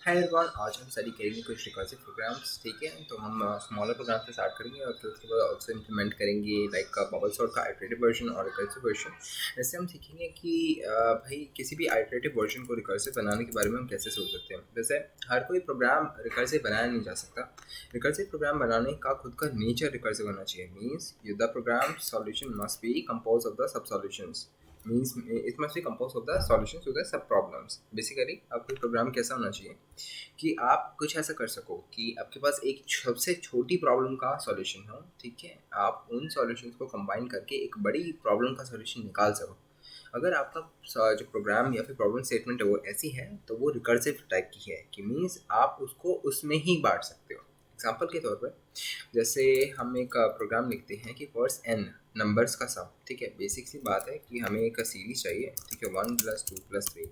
Hi everyone, आज हम study करेंगे कुछ रिकर्सिव प्रोग्राम्स। ठीक है, तो हम स्मॉलर प्रोग्राम से स्टार्ट करेंगे और फिर उसके बाद ऑल्सो इम्प्लीमेंट करेंगे लाइक बबल सॉर्ट का आइटरेटिव वर्जन और रिकर्सिव वर्जन। इससे हम सीखेंगे कि भाई किसी भी आइटरेटिव वर्जन को रिकर्सिव बनाने के बारे में हम कैसे सोच सकते हैं। जैसे हर कोई प्रोग्राम रिकर्सिव बनाया नहीं जा सकता। रिकर्सिव प्रोग्राम बनाने का खुद का नेचर रिकर्सिव होना चाहिए। Means the program solution must be compose of the sub solutions. Means it must be compose of the solutions to the sub problems. Basically आपका प्रोग्राम कैसा होना चाहिए कि आप कुछ ऐसा कर सको कि आपके पास एक सबसे छोटी प्रॉब्लम का सॉल्यूशन हो। ठीक है, आप उन सॉल्यूशंस को कंबाइन करके एक बड़ी प्रॉब्लम का सॉल्यूशन निकाल सको। अगर आपका जो प्रोग्राम या फिर प्रॉब्लम स्टेटमेंट है वो ऐसी है तो वो रिकर्सिव टाइप की है कि मीन्स आप उसको उसमें ही बांट सकते हो। एग्जाम्पल के तौर पर जैसे हम एक प्रोग्राम लिखते हैं कि फॉर्स एन नंबर्स का सम। ठीक है, बेसिक सी बात है कि हमें एक सीरीज चाहिए। ठीक है, 1+2+3,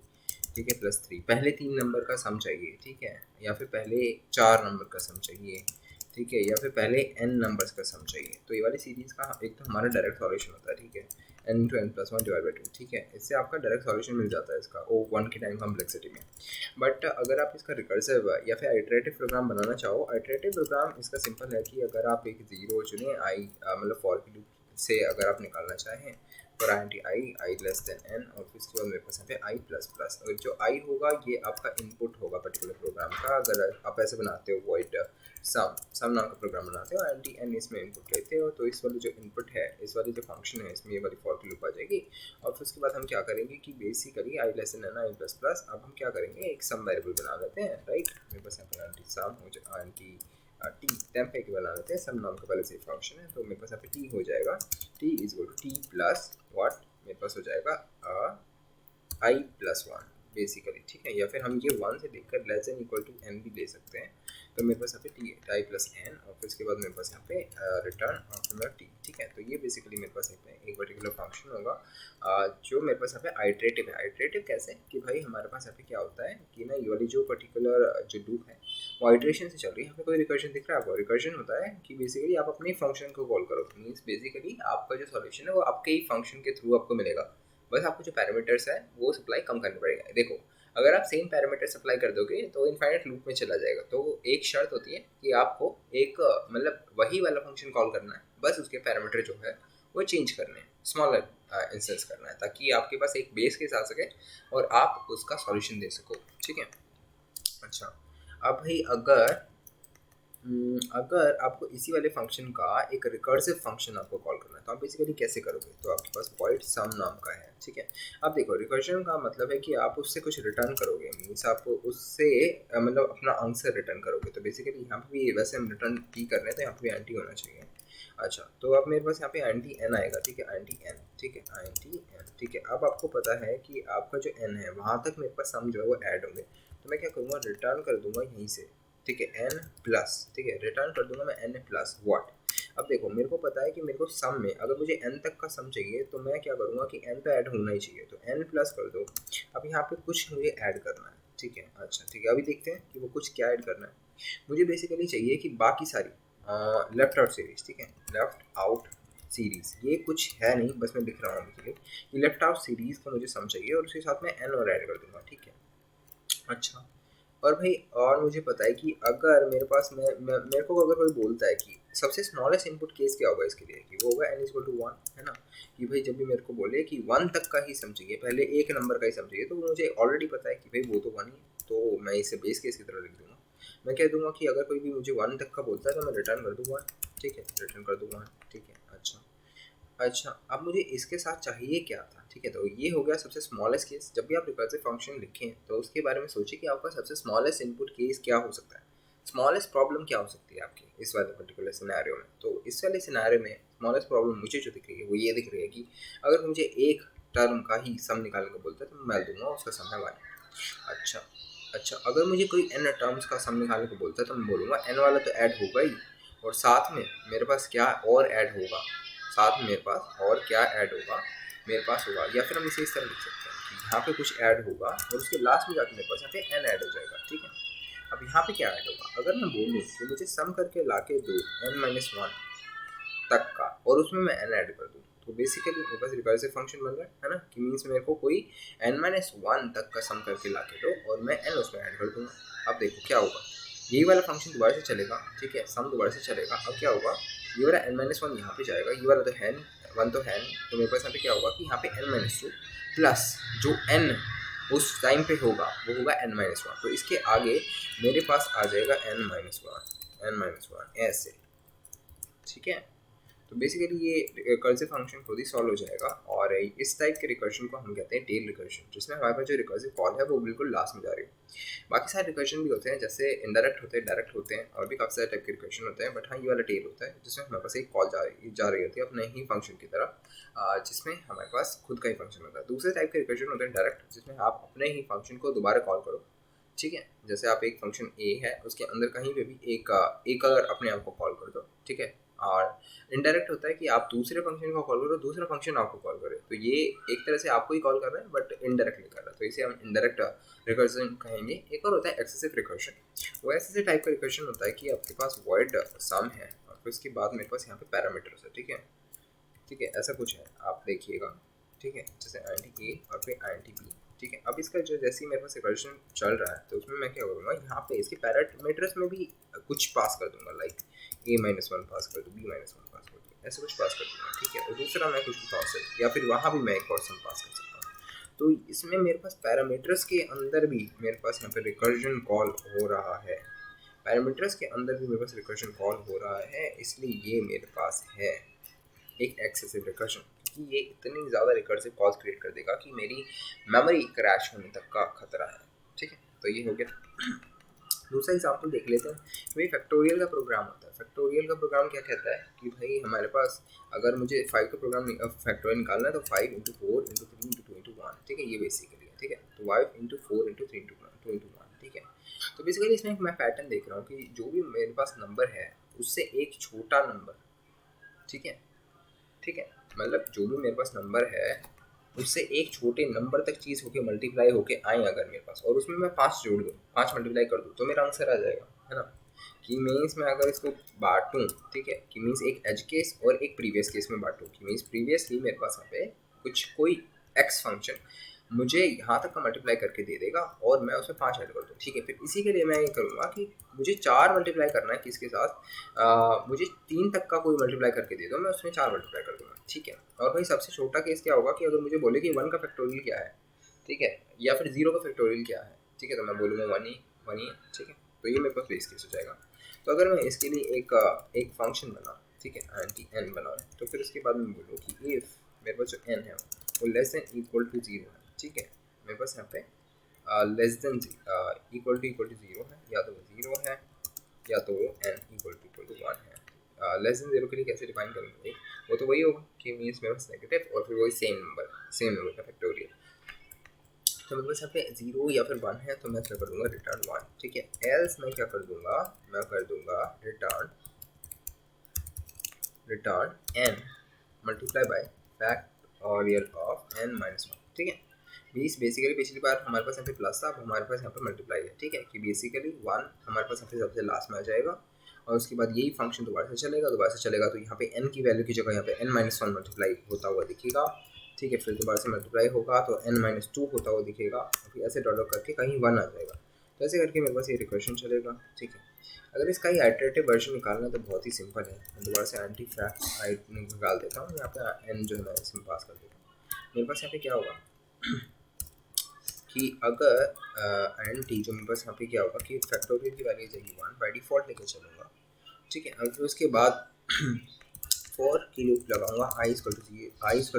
ठीक है, +3 पहले 3 नंबर का सम चाहिए। ठीक है, या फिर पहले 4 नंबर का सम चाहिए। ठीक है, या फिर पहले n नंबर्स का सम चाहिए। तो ये वाली सीरीज़ का एक तो हमारा डायरेक्ट सॉल्यूशन होता है। ठीक है, n × n+1/2। ठीक है, इससे आपका डायरेक्ट सॉल्यूशन मिल जाता है इसका ओ 1 की टाइम कॉम्प्लेक्सिटी में। बट अगर आप इसका रिकर्सिव या फिर आइटरेटिव प्रोग्राम बनाना चाहो, आइटरेटिव प्रोग्राम इसका सिंपल है कि अगर आप एक ज़ीरो चुने आई मतलब फॉर की लूप से अगर आप निकालना चाहें और आई लेस देन एन और फिर उसके बाद मेरे पास यहाँ पे आई प्लस प्लस। अगर जो आई होगा ये आपका इनपुट होगा पर्टिकुलर प्रोग्राम का। अगर आप ऐसे बनाते हो वॉइड सम नाम का प्रोग्राम बनाते हो एंटी एन इसमें इनपुट लेते हो, तो इस वाली जो इनपुट है, इस वाली जो फंक्शन है, इसमें ये वाली फॉर की लूप आ जाएगी। और फिर उसके बाद हम क्या करेंगे कि basically I less than n I plus plus. अब हम क्या करेंगे, एक सम वेरिएबल बना लेते हैं। राइट, मेरे पास यहाँ पे एंटी सम हो जाए एंटी टी टेम्प एक बना लेते हैं। सम नाम का पहले से फंक्शन है तो मेरे पास यहाँ पे टी हो जाएगा। T is equal to t plus what, मेरे पास हो जाएगा i+1 बेसिकली। ठीक है, या फिर हम ये 1 से देखकर less than equal to n भी ले सकते हैं। तो मेरे पास यहाँ पे टी है i+n और फिर उसके बाद मेरे पास यहाँ पे रिटर्न और फिर मेरा टी। ठीक है, तो ये बेसिकली मेरे पास यहाँ पे एक पर्टिकुलर फंक्शन होगा जो मेरे पास यहाँ पे आइटरेटिव है। आइटरेटिव कैसे कि भाई हमारे पास यहाँ पे क्या होता है कि ना ये वाली जो पर्टिकुलर जो लूप है वो आइटरेशन से चल रही है। यहाँ पे कोई रिकर्जन दिख रहा है आपको? रिकर्जन होता है कि बेसिकली आप अपने फंक्शन को कॉल करो। मीन्स बेसिकली आपका जो सॉल्यूशन है वो आपके ही फंक्शन के थ्रू आपको मिलेगा। बस आपको जो पैरामीटर्स है वो सप्लाई कम करना पड़ेगा। देखो, अगर आप सेम पैरामीटर सप्लाई कर दोगे तो इनफाइनाइट लूप में चला जाएगा। तो एक शर्त होती है कि आपको एक मतलब वही वाला फंक्शन कॉल करना है, बस उसके पैरामीटर जो है वो चेंज करने हैं, स्मॉलर इंस्टेंस करना है, ताकि आपके पास एक बेस केस आ सके और आप उसका सॉल्यूशन दे सको। ठीक है, अच्छा, अब भाई अगर आपको इसी वाले फंक्शन का एक रिकर्सिव फंक्शन आपको कॉल करना है तो आप बेसिकली कैसे करोगे? तो आपके पास void sum नाम का है। ठीक है, अब देखो रिकर्जन का मतलब है कि आप उससे कुछ रिटर्न करोगे। मीन्स आप उससे मतलब अपना आंसर रिटर्न करोगे। तो बेसिकली यहाँ पे भी वैसे हम रिटर्न टी कर रहे हैं तो यहाँ पे भी एंटी होना चाहिए। अच्छा, तो अब मेरे पास यहाँ पे एंटी एन आएगा। ठीक है, एंटी एन। ठीक है, एंटी एन। ठीक है, अब आपको पता है कि आपका जो एन है वहाँ तक मेरे पास सम जो है वो ऐड होंगे। तो मैं क्या करूँगा, रिटर्न कर दूंगा यहीं से। ठीक है, एन प्लस। ठीक है, रिटर्न कर दूंगा मैं एन प्लस व्हाट। अब देखो मेरे को पता है कि मेरे को सम में अगर मुझे एन तक का सम चाहिए तो मैं क्या करूँगा कि एन तो ऐड होना ही चाहिए, तो एन प्लस कर दो। अब यहाँ पे कुछ मुझे ऐड करना है। ठीक है, अच्छा ठीक है, अभी देखते हैं कि वो कुछ क्या ऐड करना है। मुझे बेसिकली चाहिए कि बाकी सारी लेफ्ट आउट सीरीज। ठीक है, लेफ्ट आउट सीरीज ये कुछ है नहीं, बस मैं लिख रहा हूँ अभी के लिए। लेफ्ट आउट सीरीज का मुझे सम चाहिए और उसके साथ में एन और ऐड कर दूंगा। ठीक है, अच्छा, और भाई और मुझे पता है कि अगर मेरे पास मेरे को अगर कोई बोलता है कि सबसे स्मॉलेस्ट इनपुट केस क्या होगा इसके लिए, कि वो होगा n इक्वल टू 1, है ना। कि भाई जब भी मेरे को बोले कि 1 तक का ही सम चाहिए, पहले एक नंबर का ही सम चाहिए, तो मुझे ऑलरेडी पता है कि भाई वो तो 1 ही है, तो मैं इसे बेस केस की तरह लिख दूंगा। मैं कह दूंगा कि अगर कोई भी मुझे 1 तक का बोलता है तो मैं रिटर्न कर दूँ 1। ठीक है, रिटर्न कर दूँ 1। ठीक है, अच्छा, अच्छा, अब मुझे इसके साथ चाहिए क्या था? ठीक है, तो ये हो गया सबसे स्मॉलेस्ट केस। जब भी आप रिकर्सिव फंक्शन लिखें तो उसके बारे में सोचिए कि आपका सबसे स्मॉलेस्ट इनपुट केस क्या हो सकता है, स्मॉलेस्ट प्रॉब्लम क्या हो सकती है आपकी इस वाले पर्टिकुलर सिनेरियो में। तो इस वाले सिनेरियो में स्मॉलेस्ट प्रॉब्लम मुझे जो दिख रही है वो ये दिख रही है कि अगर मुझे एक टर्म का ही सम निकालने को बोलता है तो मैं दूंगा उसका सम है 1। अच्छा, अच्छा, अगर मुझे कोई n टर्म्स का सम निकालने को बोलता है तो मैं बोलूँगा n वाला तो ऐड होगा ही, और साथ में मेरे पास क्या और ऐड होगा, साथ में मेरे पास और क्या ऐड होगा, मेरे पास होगा, या फिर हम इसे इस तरह लिख सकते हैं कि यहाँ पे कुछ ऐड होगा और उसके लास्ट में जाकर मेरे पास यहाँ पे n ऐड हो जाएगा। ठीक है, अब यहाँ पे क्या ऐड होगा, अगर मैं बोलूँ कि मुझे सम करके ला के दो n-1 तक का और उसमें मैं n ऐड कर दूँ तो बेसिकली मेरे पास रिकर्सिव फंक्शन बन रहा है ना, कि मीन्स मेरे को कोई n-1 तक का सम करके ला के दो और मैं n उसमें ऐड कर दूंगा। अब देखो क्या होगा, यही वाला फंक्शन दोबारा से चलेगा, ठीक है, सम दोबारा से चलेगा। अब क्या होगा, ये वाला n-1 यहाँ पे जाएगा, ये वाला तो है वन तो है, तो मेरे पास यहाँ पे क्या होगा कि यहाँ पे n-2 प्लस जो n उस टाइम पे होगा वो होगा n-1, तो इसके आगे मेरे पास आ जाएगा n-1 ऐसे, ठीक है। तो बेसिकली ये रिकर्सिव फंक्शन खुद ही सॉल्व हो जाएगा, और इस टाइप के रिकर्शन को हम कहते हैं टेल रिकर्शन, जिसमें हमारे पास जो रिकर्सिव कॉल है वो बिल्कुल लास्ट में जा रही है। बाकी सारे रिकर्शन भी होते हैं, जैसे इनडायरेक्ट होते हैं, डायरेक्ट होते हैं, और भी काफ़ी सारे टाइप के रिकर्शन होते हैं, बट हाँ ये वाला टेल होता है जिसमें हमारे पास एक कॉल जा रही होती है अपने ही फंक्शन की तरह, जिसमें हमारे पास खुद का ही फंक्शन होता है। दूसरे टाइप के रिकर्शन होते हैं डायरेक्ट, जिसमें आप अपने ही फंक्शन को दोबारा कॉल करो, ठीक है। जैसे आप एक फंक्शन ए है उसके अंदर कहीं पे भी एक अगर अपने आप को कॉल कर दो, ठीक है। और इनडायरेक्ट होता है कि आप दूसरे फंक्शन को कॉल करो, दूसरा फंक्शन आपको कॉल करे, तो ये एक तरह से आपको ही कॉल कर रहा है बट इनडायरेक्टली कर रहा है, तो इसे हम इनडायरेक्ट रिकर्शन कहेंगे। एक और होता है एक्सेसिव रिकर्शन, वो ऐसे टाइप का रिकर्शन होता है कि आपके पास वॉइड सम है और फिर उसके बाद मेरे पास यहाँ पे पैरामीटर्स है, ठीक है, ठीक है, ऐसा कुछ है, आप देखिएगा, ठीक है, जैसे INT A और फिर INT B, ठीक है। अब इसका जो जैसे ही मेरे पास रिकर्शन चल रहा है तो उसमें मैं क्या करूँगा, यहाँ पे इसके पैरामीटर्स में भी कुछ पास कर दूंगा, लाइक A-1 पास कर दूँ, B-1 पास कर दूँ, ऐसे कुछ पास कर दूंगा, ठीक है। और दूसरा मैं कुछ पास कर, या फिर वहाँ भी मैं एक पर्सन पास कर सकता हूँ। तो इसमें मेरे पास पैरामीटर्स के अंदर भी मेरे पास यहाँ पे रिकर्जन कॉल हो रहा है, पैरामीटर्स के अंदर भी मेरे पास रिकर्जन कॉल हो रहा है, इसलिए ये मेरे पास है एक एक्सेसिव रिकर्शन, कि ये इतनी ज़्यादा रिकर्सिव कॉल्स क्रिएट कर देगा कि मेरी मेमोरी क्रैश होने तक का खतरा है, ठीक है। तो ये हो गया। दूसरा एग्जांपल देख लेते हैं। भाई फैक्टोरियल का प्रोग्राम होता है, फैक्टोरियल का प्रोग्राम क्या कहता है कि भाई हमारे पास अगर मुझे 5 का प्रोग्राम फैक्टोरियल निकालना है तो 5 × 4 × 3 × 2 × 1, ठीक है, ये बेसिकली है, ठीक है। तो 5 × 4 × 3 × 2 × 1, ठीक है। तो बेसिकली इसमें मैं पैटर्न देख रहा हूँ कि जो भी मेरे पास नंबर है उससे एक छोटा नंबर, ठीक है, ठीक है, मतलब जो भी मेरे पास नंबर है उससे एक छोटे नंबर तक चीज़ होके मल्टीप्लाई होके आए अगर मेरे पास, और उसमें मैं 5 जोड़ दूँ, 5 मल्टीप्लाई कर दूँ, तो मेरा आंसर आ जाएगा, है ना। कि मीन्स मैं अगर इसको बांटूँ, ठीक है, कि मीन्स एक एज केस और एक प्रीवियस केस में बांटूँ, कि मीन्स प्रीवियसली मेरे पास यहाँ पे कुछ कोई एक्स फंक्शन मुझे यहाँ तक का मल्टीप्लाई करके दे देगा और मैं उसमें 5 ऐड कर दूँ, ठीक है। फिर इसी के लिए मैं ये करूँगा कि मुझे 4 मल्टीप्लाई करना है किसके साथ, मुझे 3 तक का कोई मल्टीप्लाई करके दे दो, मैं उसमें 4 मल्टीप्लाई कर दूँगा, ठीक है। और भाई सबसे छोटा केस क्या होगा कि अगर मुझे बोले कि 1 का फैक्टोरियल क्या है, ठीक है, या फिर 0 का फैक्टोरियल क्या है, ठीक है, तो मैं बोलूँगा 1 ही है, ठीक है। तो ये मेरे पास बेस केस हो जाएगा। तो अगर मैं इसके लिए एक फंक्शन बनाऊँ, ठीक है, n बनाऊँ, तो फिर उसके बाद मैं बोलूँ कि इफ़ मेरे पास जो n है वो लेस देन इक्वल टू 0 है, ठीक है। मेरे पास यहाँ पे लेस देन इक्वल टू 0 है, या तो वो 0 है या तो वो n इक्वल टू 1 है। लेस देन 0 के लिए कैसे डिफाइन करेंगे, वो तो वही होगा कि मीन्स मेरे पास नेगेटिव और फिर वही सेम नंबर का फैक्टोरियल। तो मेरे पास यहाँ पे 0 या फिर 1 है, तो मैं क्या कर दूंगा, रिटर्न 1, ठीक है। एल्स मैं क्या कर दूंगा, मैं कर दूंगा return n multiply by factorial of n-1, ठीक है। बेसिकली पिछली बार हमारे पास यहाँ पे प्लस था, अब हमारे पास यहाँ पे मल्टीप्लाई है, ठीक है, कि बेसिकली 1 हमारे पास यहाँ पे सबसे लास्ट में आ जाएगा और उसके बाद यही फंक्शन दोबारा से चलेगा, तो यहाँ पे n की वैल्यू की जगह यहाँ पे n-1 मल्टीप्लाई होता हुआ दिखेगा, ठीक है। फिर दोबारा से मल्टीप्लाई होगा तो n-2 होता हुआ दिखेगा, फिर ऐसे डॉट करके कहीं 1 आ जाएगा, तो ऐसे करके मेरे पास ये रिकर्शन चलेगा, ठीक है। अगर इसका ही आइटरेटिव वर्जन निकालना तो बहुत ही सिंपल है, मैं दोबारा से एंटी फैक्ट निकाल देता हूँ, यहाँ पे n जो है मैं इसमें पास कर देता हूँ। मेरे पास यहाँ पे क्या होगा कि अगर एंटी जो मेरे पास यहाँ पे क्या होगा कि फैक्टोरियल की वैल्यू जाएगी 1, बाई डिफ़ॉल्ट लेके चलूँगा, ठीक है। अब फिर उसके बाद फॉर की लूप लगाऊंगा i इक्वल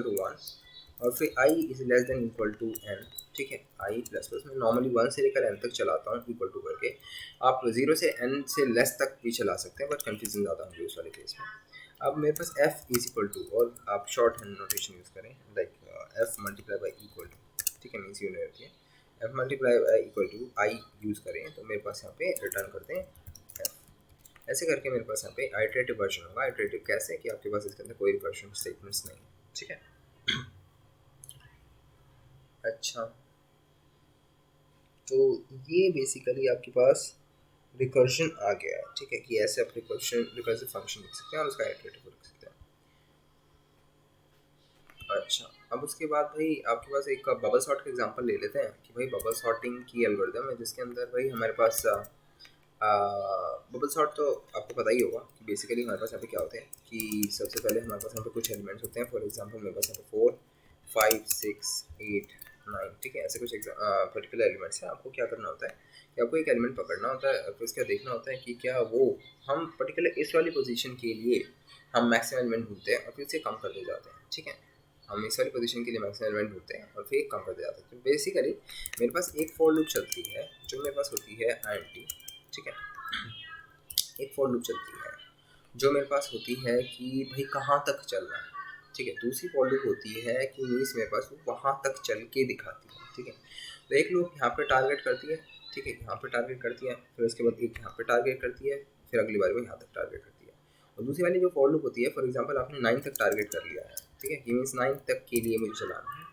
टू 1 और फिर i is less than equal to n, ठीक है। i प्लस प्लस मैं नॉर्मली 1 से लेकर n तक चलाता हूँ इक्वल टू करके, आप 0 से n से लेस तक भी चला सकते हैं, बट कन्फ्यूजन ज़्यादा होंगे उस वाले केस में। अब मेरे पास f इज इक्वल टू, और आप शॉर्ट हैंड नोटेशन यूज़ करें, like f multiply by equal to, ठीक है, मीन्स यूनिट होती है, f multiply by equal to i use करें, तो मेरे पास यहाँ पे रिटर्न करते हैं f। ऐसे करके मेरे पास यहाँ पे आइटरेटिव वर्जन होगा। आइटरेटिव कैसे कि आपके पास इसके अंदर कोई रिकर्शन स्टेटमेंट्स नहीं है, ठीक है। अच्छा, तो ये बेसिकली आपके पास रिकर्शन आ गया है, ठीक है, कि ऐसे आप रिकर्सिव फंक्शन लिख सकते हैं और उसका आइटरेटिव लिख सकते हैं। अच्छा, अब उसके बाद भाई आपके पास एक बबल सॉर्ट का एग्जांपल ले लेते हैं कि भाई बबल सॉर्टिंग की एल्गोरिदम है जिसके अंदर भाई हमारे पास बबल सॉर्ट तो आपको पता ही होगा कि बेसिकली हमारे पास यहाँ पे क्या होते हैं कि सबसे पहले हमारे पास यहाँ पे कुछ एलिमेंट्स होते हैं। फॉर एग्जांपल मेरे पास यहाँ पे 4 5 6 8 9, ठीक है, ऐसे कुछ पर्टिकुलर एलिमेंट्स हैं। आपको क्या करना होता है कि आपको एक एलिमेंट पकड़ना होता है, फिर उसका देखना होता है कि क्या वो हम पर्टिकुलर इस वाली पोजीशन के लिए हम मैक्सिमम एलिमेंट ढूंढते हैं और फिर उसे कम करते जाते हैं। ठीक है, हम इस वाली पोजीशन के लिए मैक्सिमम एलिमेंट ढूंढते हैं और फिर कम करते जाते हैं। तो बेसिकली मेरे पास एक फॉर लूप चलती है जो मेरे पास होती है एंटी, ठीक है, एक फॉर लूप चलती है जो मेरे पास होती है कि भाई कहाँ तक चलना है। ठीक है, दूसरी फॉर लूप होती है कि मीन्स मेरे पास वो वहाँ तक चल के दिखाती है। ठीक है, तो एक लूप यहाँ पे टारगेट करती है, ठीक है, यहाँ पे टारगेट करती है, फिर उसके बाद एक यहाँ पे टारगेट करती है, फिर अगली बार वो यहाँ तक टारगेट करती है। और दूसरी वाली जो फॉर लूप होती है, फॉर एग्जाम्पल आपने 9 तक टारगेट कर लिया है, ठीक है, कि मीन्स 9 तक के लिए मुझे चलाना है।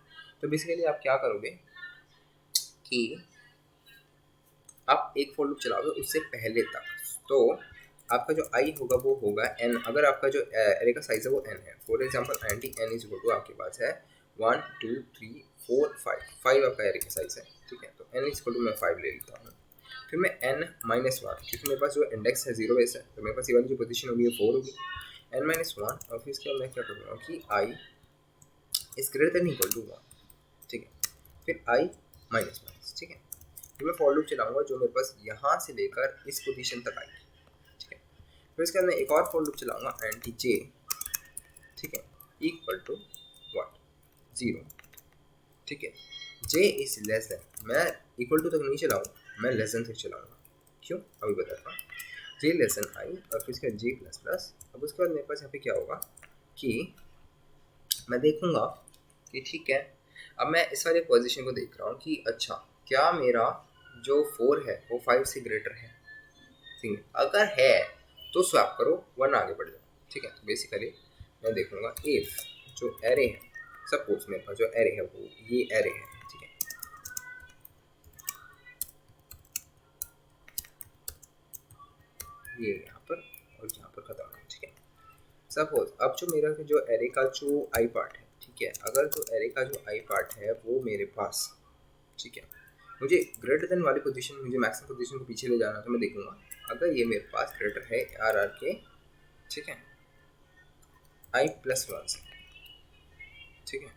तो बेसिकली आप क्या करोगे कि आप एक फॉर लूप चलाओगे उससे पहले तक, तो आपका जो आई होगा वो होगा एन। अगर आपका जो एरे का साइज है वो एन है, for example int n is equal to आपके पास है 1 2 3 4 5 आपका एरे का साइज है। ठीक है, तो एन इज इक्वल टू मैं 5 ले लेता हूँ, फिर मैं एन माइनस 1, क्योंकि मेरे पास जो इंडेक्स है 0 बेस है, तो मेरे पास ये वाली जो पोजीशन होगी 4 होगी, एन माइनस 1, और फिर इसके बाद मैं क्या करूँगा कि I is greater than equal to 1। ठीक है, फिर आई माइनस 1, ठीक है, फिर मैं फॉर लूप चलाऊंगा जो मेरे पास यहाँ से लेकर इस पोजीशन तक आएगी। ठीक है, फिर इसके बाद मैं एक और फॉर लूप चलाऊंगा एंटी जे, ठीक है, इक्वल टू व्हाट 0। ठीक है, जे इज लेस देन, मैं इक्वल टू तक नहीं चलाऊंगा, मैं लेस देन तक चलाऊंगा। क्यों, अभी बताता हूँ। जे लेस देन आई और फिर इसके बाद जे प्लस प्लस। अब उसके बाद मेरे पास यहाँ पे क्या होगा कि मैं देखूंगा कि ठीक है, अब मैं इस वाले पोजीशन को देख रहा हूँ कि अच्छा क्या मेरा जो 4 है वो 5 से ग्रेटर है। ठीक है, अगर है तो स्वैप करो वरना आगे बढ़ जाओ। ठीक है, तो बेसिकली मैं देखूंगा इफ जो एरे है, सपोज मेरे पास जो एरे है वो ये एरे है। ठीक है, ये यहाँ पर और यहाँ पर खत्म है। ठीक है, सपोज अब जो मेरा जो एरे का जो आई पार्ट है, ठीक है, अगर जो एरे का जो आई पार्ट है वो मेरे पास, ठीक है, मुझे ग्रेटर देन वाली पोजीशन, मुझे मैक्सिमम पोजीशन को पीछे ले जाना, तो मैं देखूंगा अगर ये मेरे पास ग्रेटर है आर आर के, ठीक है, आई प्लस 1 से। ठीक है,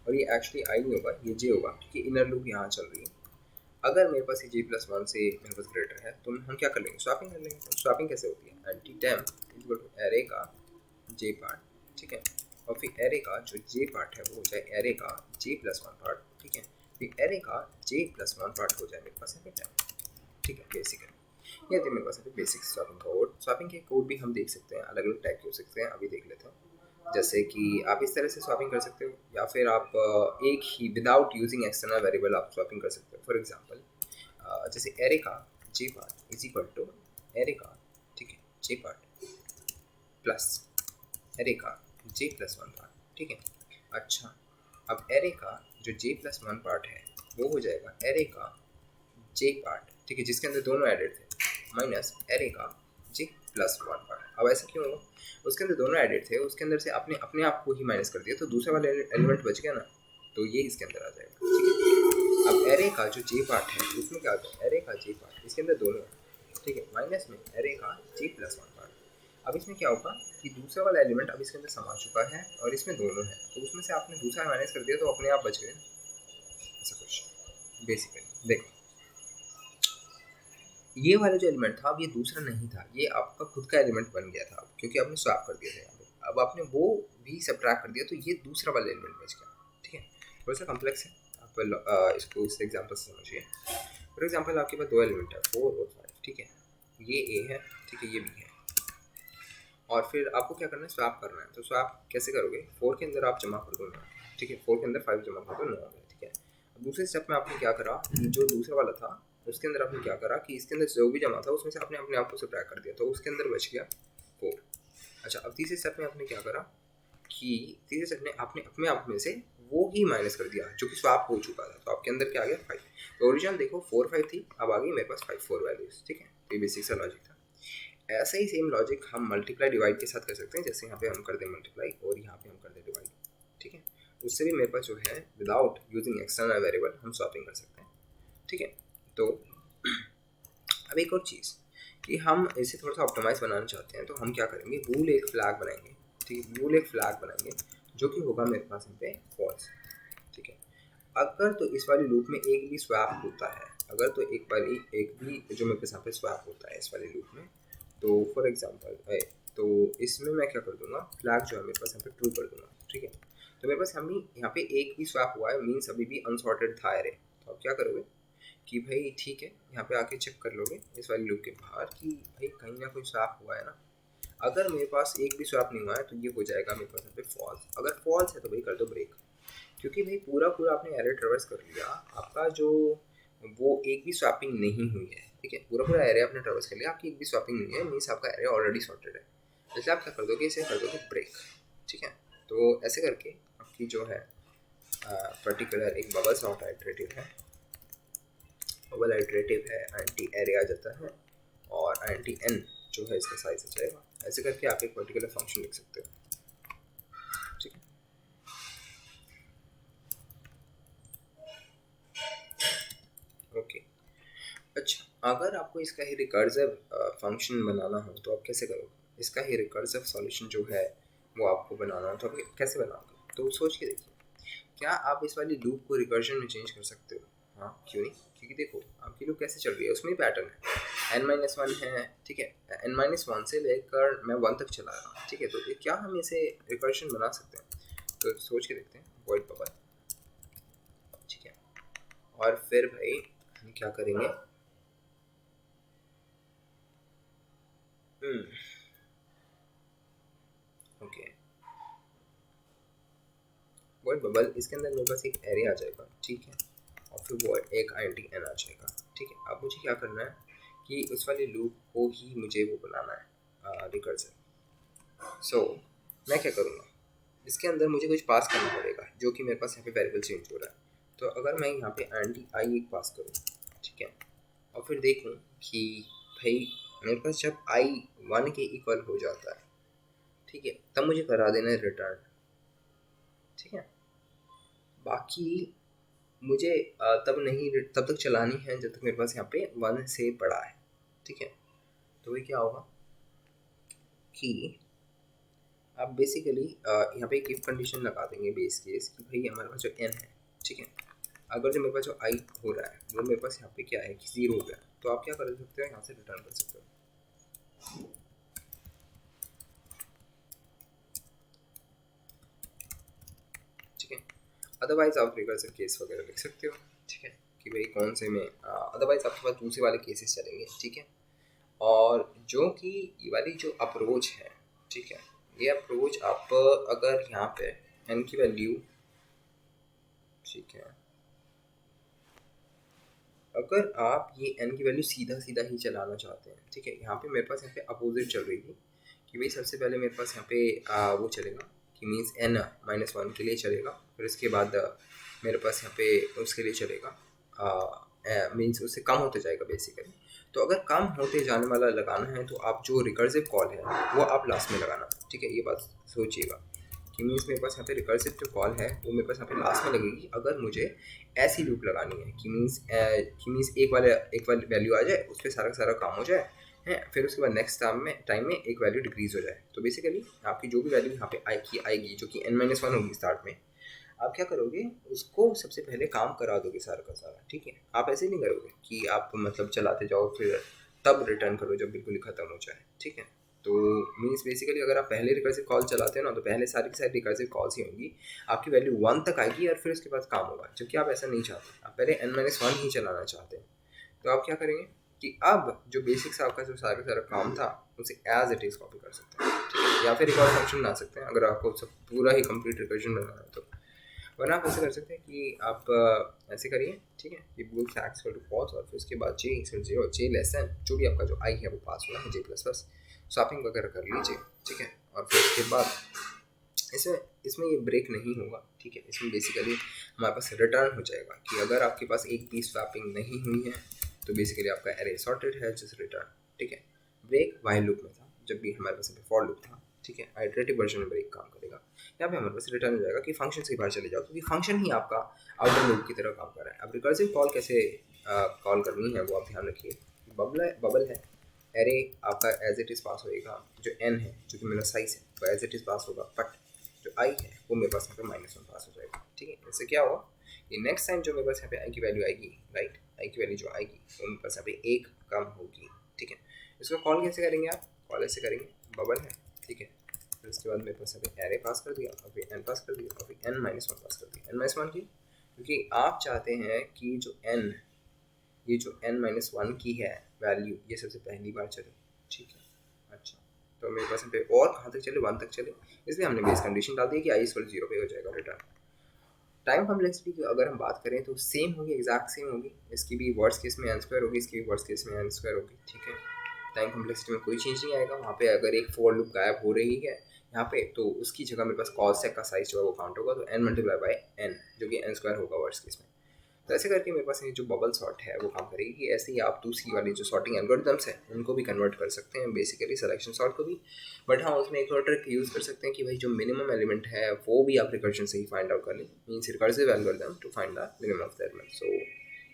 और ये एक्चुअली आई नहीं होगा, ये जे होगा क्योंकि इनर लूप यहाँ चल रही है। अगर मेरे पास ये जे प्लस 1 से मेरे पास ग्रेटर है तो हम क्या कर लेंगे, स्वैपिंग कर लेंगे। तो स्वैपिंग कैसे होती है, int temp equal to array का जे पार्ट, ठीक है, और फिर एरे का जो जे पार्ट है वो हो जाए एरे का जे प्लस 1 पार्ट। ठीक है, फिर एरे का जे प्लस 1 पार्ट हो जाए मेरे पास है टेम। ठीक है, बेसिकली ये थे मेरे पास बेसिक स्वैपिंग कोड। स्वैपिंग के कोड भी हम देख सकते हैं, अलग अलग टाइप के हो सकते हैं, अभी देख लेते हैं। जैसे कि आप इस तरह से स्वैपिंग कर सकते हो, या फिर आप एक ही विदाउट यूजिंग एक्सटर्नल वेरिएबल आप स्वैपिंग कर सकते हो। फॉर एग्जांपल जैसे एरे का जे part is equal to array का, ठीक है, जे पार्ट प्लस एरे का जे प्लस 1 पार्ट। ठीक है, अच्छा अब एरे का जो जे प्लस 1 पार्ट है वो हो जाएगा एरे का जे पार्ट, ठीक है, जिसके अंदर दोनों एडेड थे, माइनस एरे का जे प्लस 1 पार्ट। अब ऐसा क्यों होगा, उसके अंदर दोनों एडेड थे, उसके अंदर से आपने अपने आप को ही माइनस कर दिया, तो दूसरा वाला एलिमेंट बच गया ना, तो ये इसके अंदर आ जाएगा। ठीक है, अब एरे का जो जे पार्ट है उसमें क्या होता है, एरे का जे पार्ट इसके अंदर दोनों है, ठीक है, माइनस में एरे का जे प्लस 1 पार्ट। अब इसमें क्या होगा कि दूसरा वाला एलिमेंट अब इसके अंदर समा चुका है और इसमें दोनों है, तो उसमें से आपने दूसरा माइनस कर दिया तो अपने आप बच गए। ऐसा कुछ बेसिकली देखो, ये वाला जो एलिमेंट था अब ये दूसरा नहीं था, ये आपका खुद का एलिमेंट बन गया था क्योंकि आपने स्वैप कर दिया था यहाँ पे। अब आपने वो भी सब्ट्रैक्ट कर दिया तो ये दूसरा वाला एलिमेंट बच गया। ठीक है, थोड़ा सा कॉम्प्लेक्स है, आप इसको इस एग्जांपल से समझिए। फॉर एग्जांपल आपके पास दो एलिमेंट है 4 और 5, ठीक है, ये ए है, ठीक है, ये बी है, और फिर आपको क्या करना है, स्वैप करना है। तो स्वैप कैसे करोगे, 4 के अंदर आप जमा कर दो 9, ठीक है, 4 के अंदर 5 जमा कर दो 9 हो गया। ठीक है, अब दूसरे स्टेप में आपने क्या करा, जो दूसरा वाला था उसके अंदर आपने क्या करा कि इसके अंदर जो भी जमा था उसमें से आपने अपने आप को सब्ट्रैक्ट कर दिया, तो उसके अंदर बच गया 4। अच्छा, अब तीसरे स्टेप में आपने क्या करा कि तीसरे स्टेप में आपने अपने आप में से वो ही माइनस कर दिया जो कि स्वैप हो चुका था, तो आपके अंदर क्या आ गया 5। तो ओरिजिनल देखो 4 5 थी, अब आ गई मेरे पास 5 4 वैल्यूज। ठीक है, ये बेसिक सा लॉजिक था। ऐसा ही सेम लॉजिक हम मल्टीप्लाई डिवाइड के साथ कर सकते हैं, जैसे यहाँ पे हम कर दें मल्टीप्लाई और यहाँ पे हम कर दें डिवाइड, ठीक है। उससे भी मेरे पास जो है विदाउट यूजिंग एक्सटर्नल वेरिएबल हम स्वैपिंग कर सकते हैं, ठीक है। तो अब एक और चीज़ कि हम इसे थोड़ा सा ऑप्टिमाइज बनाना चाहते हैं, तो हम क्या करेंगे, बूल एक फ्लैग बनाएंगे, ठीक है। बूल एक फ्लैग बनाएंगे जो कि होगा मेरे पास यहाँ पे फॉल्स, ठीक है। अगर तो इस वाली लूप में एक भी स्वैप होता है, अगर तो एक भी जो मेरे पास यहाँ पे स्वैप होता है इस वाली लूप में, तो फॉर एग्जांपल तो इसमें मैं क्या कर दूंगा, फ्लैग जो है मेरे पास यहाँ पे ट्रू कर दूंगा, ठीक है। तो मेरे पास यहाँ पे एक भी स्वैप हुआ है, मीन्स अभी भी अनसॉर्टेड था एरे। तो आप क्या करोगे कि भाई ठीक है, यहाँ पे आके चेक कर लोगे इस वाली लूप के बाहर कि भाई कहीं ना कोई स्वैप हुआ है ना। अगर मेरे पास एक भी स्वैप नहीं हुआ है तो ये हो जाएगा मेरे पास यहाँ पे फॉल्स। अगर फॉल्स है तो भाई कर दो ब्रेक, क्योंकि भाई पूरा आपने एरे ट्रेवर्स कर लिया, आपका जो वो एक भी स्वैपिंग नहीं हुई है, ठीक है। पूरा एरे आपने ट्रेवर्स कर लिया, आपकी एक भी स्वैपिंग नहीं है, मीन्स आपका एरे ऑलरेडी सॉर्टेड है। जैसे आप क्या कर दोगे, इसे कर दोगे ब्रेक, ठीक है। तो ऐसे करके आपकी जो है पर्टिकुलर एक बबल सॉर्ट आइटरेटिव है, बबल आइटरेटिव है, एंटी एरे आ जाता है और एंटी एन जो है इसका साइज आ जाएगा। ऐसे करके आप एक पर्टिकुलर फंक्शन लिख सकते हो, ठीक है। ओके, अच्छा, अगर आपको इसका ही रिकर्सिव फंक्शन बनाना हो तो आप कैसे करोगे, इसका ही रिकर्सिव सॉल्यूशन जो है वो आपको बनाना हो तो आप कैसे बनाओगे। तो सोच के देखिए, क्या आप इस वाली लूप को रिकर्जन में चेंज कर सकते हो? हाँ, क्यों नहीं, क्योंकि देखो आपकी लूप कैसे चल रही है, उसमें ही पैटर्न है, n-1 है, ठीक है। n-1 से लेकर मैं 1 तक चला रहा हूँ, ठीक है। तो क्या हम इसे रिकर्जन बना सकते हैं? तो सोच के देखते हैं, वॉइड बबल, ठीक है। और फिर भाई हम क्या करेंगे, ओके, वॉइड बबल, इसके अंदर मेरे पास एक एरे आ जाएगा, ठीक है। और फिर वो एक आइडेंटिटी एन आ जाएगा, ठीक है। अब मुझे क्या करना है कि उस वाले लूप को ही मुझे वो बनाना है रिकर्सिव। सो मैं क्या करूँगा, इसके अंदर मुझे कुछ पास करना पड़ेगा जो कि मेरे पास यहाँ पे वेरिएबल चेंज हो रहा है। तो अगर मैं यहाँ पे एंटी आई एक पास करूँ, ठीक है, और फिर देखूँ कि भाई मेरे पास जब आई 1 के इक्वल हो जाता है, ठीक है, तब मुझे करा देना है रिटर्न, ठीक है। बाकी मुझे तब तक चलानी है जब तक मेरे पास यहाँ पे 1 से बड़ा है, ठीक है। तो वही क्या होगा कि आप बेसिकली यहाँ पे एक इफ कंडीशन लगा देंगे बेस केस कि भाई हमारे पास जो n है, ठीक है, अगर जो मेरे पास जो i हो रहा है वो मेरे पास यहाँ पे क्या है कि 0 हो गया, तो आप क्या कर सकते हो, यहाँ से रिटर्न कर सकते हो, ठीक है। अदरवाइज आप रिकर्सिव केस वगैरह लिख सकते हो, ठीक है, कि भाई कौन से में अदरवाइज आपके पास दूसरे वाले केसेस चलेंगे, ठीक है। और जो कि ये वाली जो अप्रोच है, ठीक है, ये अप्रोच आप अगर यहाँ पे n की वैल्यू, ठीक है, अगर आप ये n की वैल्यू सीधा सीधा ही चलाना चाहते हैं, ठीक है, यहाँ पे मेरे पास यहाँ पे अपोजिट चल रही थी कि भाई सबसे पहले मेरे पास यहाँ पे वो चलेगा कि मीन्स n-1 के लिए चलेगा, फिर इसके बाद मेरे पास यहाँ पे उसके लिए चलेगा मीन्स उससे कम होते जाएगा बेसिकली। तो अगर कम होते जाने वाला लगाना है तो आप जो रिकर्सिव कॉल है वो आप लास्ट में लगाना, ठीक है। ये बात सोचिएगा कि मीन्स मेरे पास यहाँ पे रिकर्सिव जो कॉल है वो मेरे पास यहाँ पे लास्ट में लगेगी अगर मुझे ऐसी लूप लगानी है कि मीन्स एक वाली वैल्यू आ जाए, उस पर सारा सारा काम हो जाए है, फिर उसके बाद नेक्स्ट टाइम में एक वैल्यू डिक्रीज हो जाए। तो बेसिकली आपकी जो भी वैल्यू यहाँ पे आएगी जो कि n-1 होगी स्टार्ट में, आप क्या करोगे, उसको सबसे पहले काम करा दोगे सारा का सारा, ठीक है। आप ऐसे नहीं करोगे कि आप मतलब चलाते जाओ फिर तब रिटर्न करो जब बिल्कुल ही ख़त्म हो जाए, ठीक है। तो मीन्स बेसिकली अगर आप पहले रिकर्सिव कॉल चलाते हो ना, तो पहले सारी की सारी रिकर्सिव कॉल्स ही होंगी, आपकी वैल्यू 1 तक आएगी और फिर उसके बाद काम होगा, जबकि आप ऐसा नहीं चाहते, आप पहले n-1 ही चलाना चाहते हैं। तो आप क्या करेंगे कि अब जो बेसिक से आपका जो सारा का सारा काम था उसे एज इट इज़ कॉपी कर सकते हैं, ठीक है, या फिर एक और फंक्शन बना सकते हैं अगर आपको सब पूरा ही कंप्लीट रिकर्जन बनाना है तो। वरना आप ऐसे कर सकते हैं कि आप ऐसे करिए, ठीक है, कि बोल फैक्स टू फॉल्स और फिर उसके बाद जे लेस देन जो भी आपका जो आई है वो पास हुआ है जे प्लस प्लस स्वैपिंग वगैरह कर लीजिए, ठीक है। और फिर उसके बाद इसमें इसमें ये ब्रेक नहीं होगा, ठीक है। इसमें बेसिकली हमारे पास रिटर्न हो जाएगा कि अगर आपके पास एक भी स्वैपिंग नहीं हुई है तो बेसिकली आपका एरे सॉर्टेड है, जस्ट रिटर्न, ठीक है। ब्रेक वाइल लूप में था, जब भी हमारे पास फॉर लूप था, ठीक है। आइटरेटिव वर्जन में ब्रेक काम करेगा। यहाँ पे हमारे पास रिटर्न हो जाएगा कि फंक्शन से बाहर चले जाओ, क्योंकि फंक्शन ही आपका आउटर लूप की तरह काम कर रहा है। अब रिकर्सिव कॉल कैसे कॉल करनी है वो आप ध्यान रखिए। बबल है, एरे आपका एज इट इज़ पास होएगा, जो एन है जो कि मेरा साइज है वो एज इट इज़ पास होगा, बट जो आई है वो मेरे पास यहाँ पे -1 पास हो जाएगा, ठीक है। इससे क्या होगा कि नेक्स्ट टाइम जो मेरे पास यहाँ पे आई की वैल्यू आएगी, राइट, आई की वैल्यू जो आएगी वो मेरे पास यहाँ पे 1 कम होगी, ठीक है। इसको कॉल कैसे करेंगे आप? कॉल ऐसे करेंगे, बबल है, ठीक है, फिर उसके बाद मेरे पास अभी एरे पास कर दिया और फिर एन पास कर दिया और फिर n-1 पास कर दिया। n-1 की, क्योंकि आप चाहते हैं कि जो n, ये जो n-1 की है वैल्यू, ये सबसे पहली बार चले, ठीक है। अच्छा, तो मेरे पास पे और कहाँ तक चले, 1 तक चले, इसलिए हमने बेस कंडीशन डाल दी कि आई इक्वल 0 पे हो जाएगा रिटर्न। टाइम कॉम्प्लेक्सिटी की अगर हम बात करें तो सेम होगी, एग्जैक्ट सेम होगी। इसकी भी वर्स्ट केस में n² होगी, इसकी भी वर्स्ट केस में n² होगी, ठीक है। टाइम कॉम्प्लेक्सिटी में कोई चेंज नहीं आएगा। वहाँ पे अगर एक फॉर लूप गायब हो रही है यहाँ पे, तो उसकी जगह मेरे पास कॉल सेक का साइज जो है वो काउंट होगा, तो n×n जो कि n² होगा वर्स्ट केस में। तो ऐसे करके मेरे पास ये जो बबल सॉर्ट है वो काम करेगी। ऐसे ही आप दूसरी वाली जो सॉर्टिंग एल्गोरिथम्स हैं उनको भी कन्वर्ट कर सकते हैं, बेसिकली सिलेक्शन सॉर्ट को भी। बट हाँ, उसमें एक और ट्रिक यूज़ कर सकते हैं कि भाई जो मिनिमम एलिमेंट है वो भी आप रिकर्जन से ही फाइंड आउट कर लें, means recursive algorithm to find the minimum of the element. So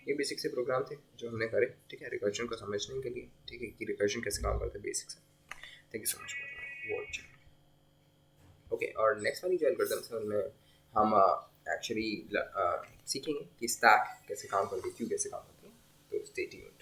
ये बेसिक से प्रोग्राम थे जो हमने करे, ठीक है, रिकर्जन को समझने के लिए, ठीक है, कि रिकर्जन कैसे काम करते हैं बेसिक से। Thank you so much for watching. Okay, और नेक्स्ट वाली जो एल्गोरिथम्स है उनमें हम एक्चुअली सीखेंगे कि स्टैक कैसे काम करती है, क्यों कैसे काम करती है। तो स्टे ट्यून्ड।